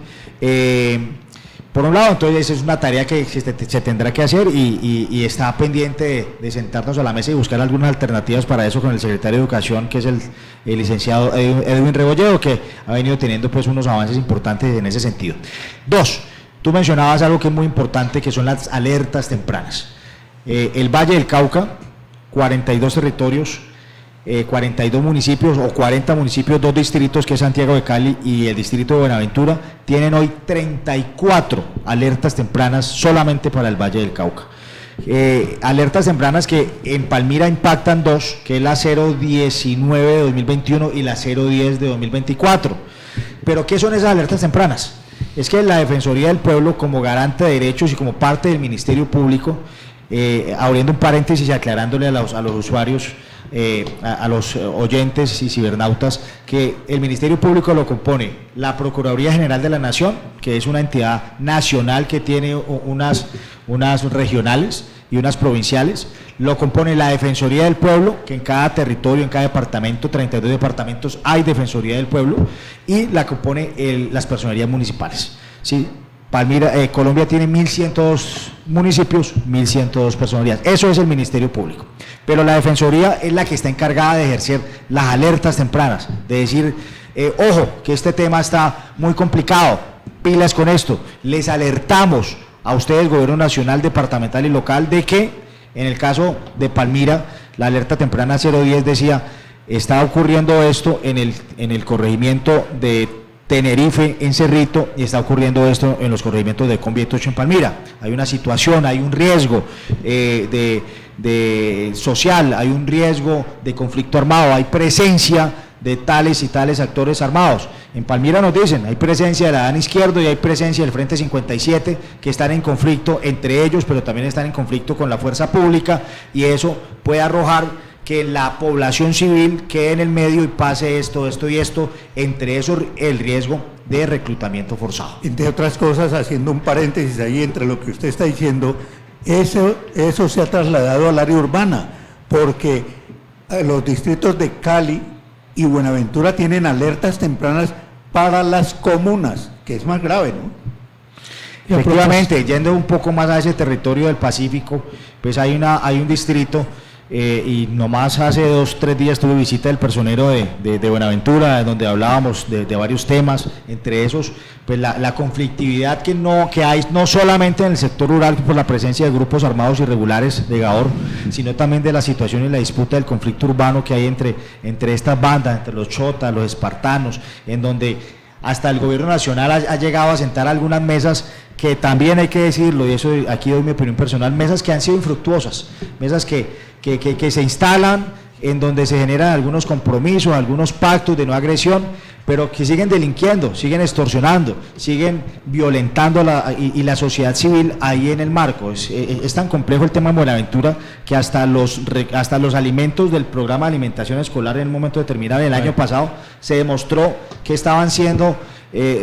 Por un lado, entonces es una tarea que se tendrá que hacer y está pendiente de sentarnos a la mesa y buscar algunas alternativas para eso con el secretario de Educación, que es el licenciado Edwin Rebolledo, que ha venido teniendo pues unos avances importantes en ese sentido. 2, tú mencionabas algo que es muy importante, que son las alertas tempranas. El Valle del Cauca, 42 territorios, 42 municipios o 40 municipios, 2 distritos, que es Santiago de Cali y el distrito de Buenaventura, tienen hoy 34 alertas tempranas solamente para el Valle del Cauca. Alertas tempranas que en Palmira impactan 2, que es la 019 de 2021 y la 010 de 2024. ¿Pero qué son esas alertas tempranas? Es que la Defensoría del Pueblo, como garante de derechos y como parte del Ministerio Público, abriendo un paréntesis y aclarándole a los usuarios, a los oyentes y cibernautas, que el Ministerio Público lo compone la Procuraduría General de la Nación, que es una entidad nacional que tiene unas regionales y unas provinciales, lo compone la Defensoría del Pueblo, que en cada territorio, en cada departamento, 32 departamentos hay Defensoría del Pueblo, y la compone las personerías municipales, ¿sí? Colombia tiene 1.102 municipios, 1.102 personerías. Eso es el Ministerio Público. Pero la Defensoría es la que está encargada de ejercer las alertas tempranas, de decir, ojo, que este tema está muy complicado, pilas con esto. Les alertamos a ustedes, Gobierno Nacional, Departamental y Local, de que en el caso de Palmira, la alerta temprana 010 decía, está ocurriendo esto en el corregimiento de Tenerife en Cerrito y está ocurriendo esto en los corregimientos de Combi 8 en Palmira. Hay una situación, hay un riesgo de social, hay un riesgo de conflicto armado, hay presencia de tales y tales actores armados. En Palmira nos dicen, hay presencia de la DAN Izquierdo y hay presencia del Frente 57 que están en conflicto entre ellos, pero también están en conflicto con la fuerza pública, y eso puede arrojar que la población civil quede en el medio y pase esto y esto, entre eso el riesgo de reclutamiento forzado.
Entre otras cosas, haciendo un paréntesis ahí entre lo que usted está diciendo, eso se ha trasladado al área urbana, porque los distritos de Cali y Buenaventura tienen alertas tempranas para las comunas, que es más grave, ¿no?
Efectivamente, yendo un poco más a ese territorio del Pacífico, pues hay un distrito, y nomás hace 2-3 días tuve visita del personero de Buenaventura, donde hablábamos de varios temas, entre esos pues la conflictividad que hay no solamente en el sector rural por la presencia de grupos armados irregulares de Gaor, sino también de la situación y la disputa del conflicto urbano que hay entre estas bandas, entre los chotas, los espartanos, en donde hasta el Gobierno Nacional ha llegado a sentar algunas mesas que también hay que decirlo, y eso aquí doy mi opinión personal, mesas que han sido infructuosas, mesas que se instalan, en donde se generan algunos compromisos, algunos pactos de no agresión, pero que siguen delinquiendo, siguen extorsionando, siguen violentando y la sociedad civil ahí en el marco. Es tan complejo el tema de Buenaventura que hasta los alimentos del programa de alimentación escolar en un momento determinado del año pasado se demostró que estaban siendo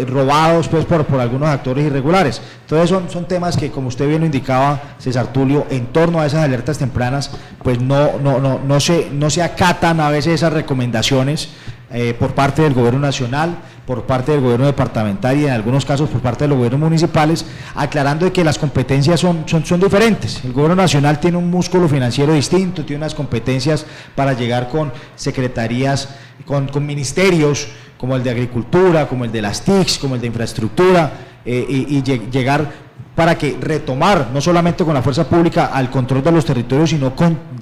robados pues por algunos actores irregulares. Entonces son temas que, como usted bien lo indicaba, César Tulio, en torno a esas alertas tempranas, pues no se acatan a veces esas recomendaciones por parte del Gobierno Nacional, por parte del Gobierno Departamental y en algunos casos por parte de los gobiernos municipales, aclarando de que las competencias son diferentes. El Gobierno Nacional tiene un músculo financiero distinto, tiene unas competencias para llegar con secretarías, con ministerios como el de Agricultura, como el de las TICs, como el de Infraestructura, y llegar para que retomar, no solamente con la fuerza pública, al control de los territorios, sino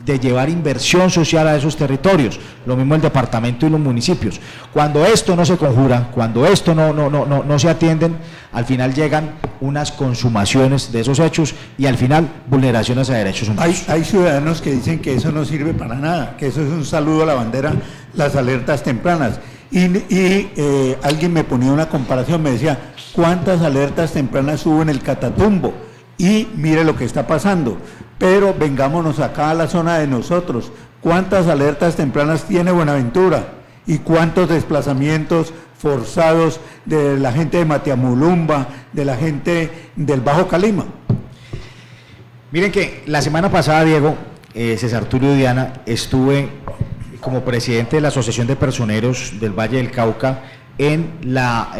de llevar inversión social a esos territorios, lo mismo el departamento y los municipios. Cuando esto no se conjura, cuando esto no se atienden, al final llegan unas consumaciones de esos hechos y al final vulneraciones a derechos humanos.
Hay ciudadanos que dicen que eso no sirve para nada, que eso es un saludo a la bandera, las alertas tempranas. Y alguien me ponía una comparación, me decía, ¿cuántas alertas tempranas hubo en el Catatumbo? Y mire lo que está pasando. Pero vengámonos acá a la zona de nosotros. ¿Cuántas alertas tempranas tiene Buenaventura? ¿Y cuántos desplazamientos forzados de la gente de Matiamulumba, de la gente del Bajo Calima?
Miren que la semana pasada, Diego, César Tulio y Diana, estuve como presidente de la Asociación de Personeros del Valle del Cauca en la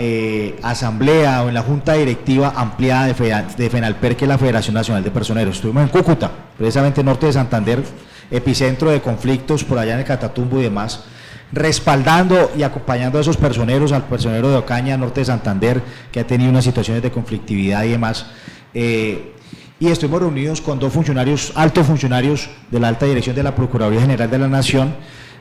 asamblea o en la junta directiva ampliada de FENALPER, que es la Federación Nacional de Personeros. Estuvimos en Cúcuta, precisamente norte de Santander, epicentro de conflictos por allá en el Catatumbo y demás, respaldando y acompañando a esos personeros, al personero de Ocaña, norte de Santander, que ha tenido unas situaciones de conflictividad y demás. Y estuvimos reunidos con 2 funcionarios, altos funcionarios de la alta dirección de la Procuraduría General de la Nación,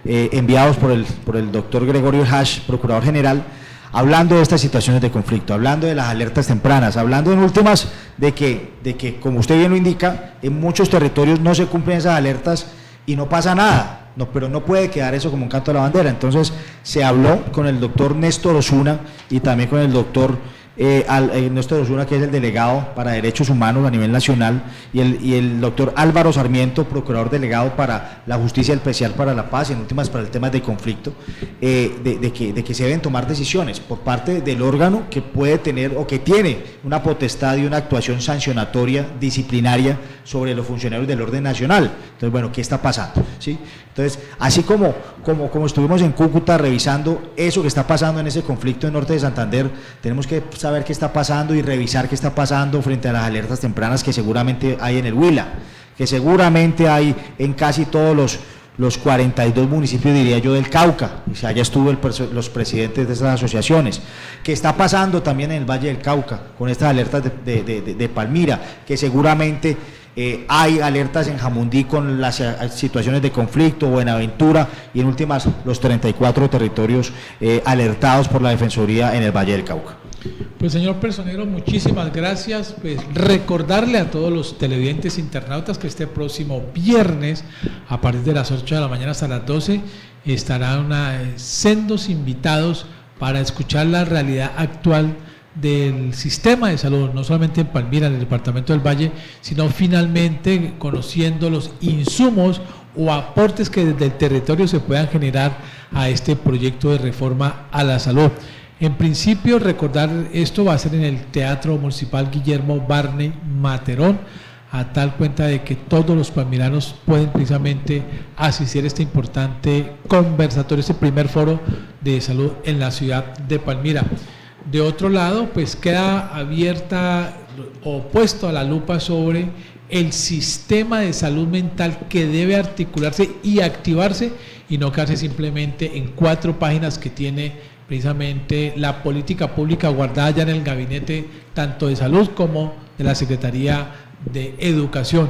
enviados por el doctor Gregorio Hash, Procurador General, hablando de estas situaciones de conflicto, hablando de las alertas tempranas, hablando en últimas de que, como usted bien lo indica, en muchos territorios no se cumplen esas alertas y no pasa nada, pero no puede quedar eso como un canto a la bandera. Entonces se habló con el doctor Néstor Osuna y también con el doctor Néstor Osuna, que es el delegado para derechos humanos a nivel nacional, y el doctor Álvaro Sarmiento, procurador delegado para la justicia especial para la paz y en últimas para el tema de conflicto, de que se deben tomar decisiones por parte del órgano que puede tener o que tiene una potestad y una actuación sancionatoria, disciplinaria sobre los funcionarios del orden nacional. Entonces, bueno, ¿qué está pasando? ¿Sí? Entonces, así como estuvimos en Cúcuta revisando eso que está pasando en ese conflicto en Norte de Santander, tenemos que saber qué está pasando y revisar qué está pasando frente a las alertas tempranas que seguramente hay en el Huila, que seguramente hay en casi todos los 42 municipios, diría yo, del Cauca, o sea, ya estuvo los presidentes de estas asociaciones, que está pasando también en el Valle del Cauca, con estas alertas de Palmira, que seguramente hay alertas en Jamundí con las situaciones de conflicto, Buenaventura, y en últimas los 34 territorios alertados por la Defensoría en el Valle del Cauca.
Pues señor personero, muchísimas gracias. Pues recordarle a todos los televidentes internautas que este próximo viernes, a partir de las 8 de la mañana hasta las 12, estarán sendos invitados para escuchar la realidad actual del sistema de salud, no solamente en Palmira, en el departamento del Valle, sino finalmente conociendo los insumos o aportes que desde el territorio se puedan generar a este proyecto de reforma a la salud. En principio, recordar, esto va a ser en el Teatro Municipal Guillermo Barney Materón, a tal cuenta de que todos los palmiranos pueden precisamente asistir a este importante conversatorio, este primer foro de salud en la ciudad de Palmira. De otro lado, pues queda abierta o puesto a la lupa sobre el sistema de salud mental que debe articularse y activarse y no quedarse simplemente en 4 páginas que tiene precisamente la política pública guardada ya en el gabinete tanto de salud como de la Secretaría de Educación.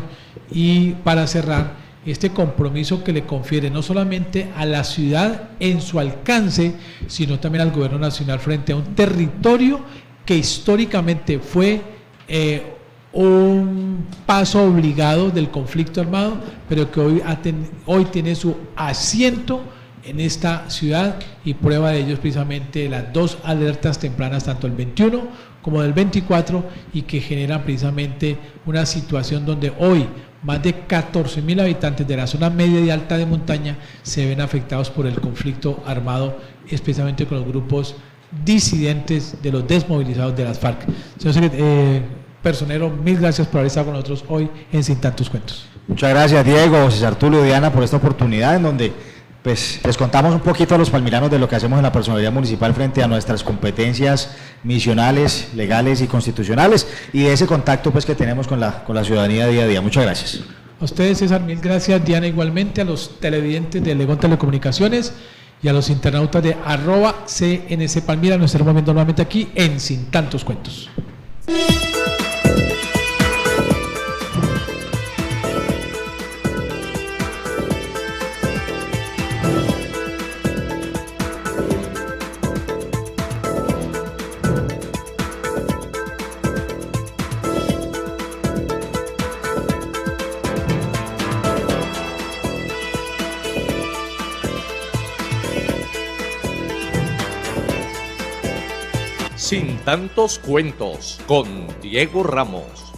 Y para cerrar, este compromiso que le confiere no solamente a la ciudad en su alcance, sino también al gobierno nacional frente a un territorio que históricamente fue un paso obligado del conflicto armado, pero que hoy tiene su asiento en esta ciudad, y prueba de ello es precisamente las 2 alertas tempranas, tanto el 21 como del 24, y que generan precisamente una situación donde hoy más de 14.000 habitantes de la zona media y alta de montaña se ven afectados por el conflicto armado, especialmente con los grupos disidentes de los desmovilizados de las FARC. Señor personero, mil gracias por haber estado con nosotros hoy en Sin Tantos Cuentos.
Muchas gracias, Diego, César Tulio, Diana, por esta oportunidad en donde pues les contamos un poquito a los palmiranos de lo que hacemos en la personalidad municipal frente a nuestras competencias misionales, legales y constitucionales, y de ese contacto pues que tenemos con la ciudadanía día a día. Muchas gracias.
A ustedes, César, mil gracias. Diana, igualmente, a los televidentes de Legón Telecomunicaciones y a los internautas de @CNC Palmira. Nos estaremos viendo nuevamente aquí en Sin Tantos Cuentos.
Sin Tantos Cuentos con Diego Ramos.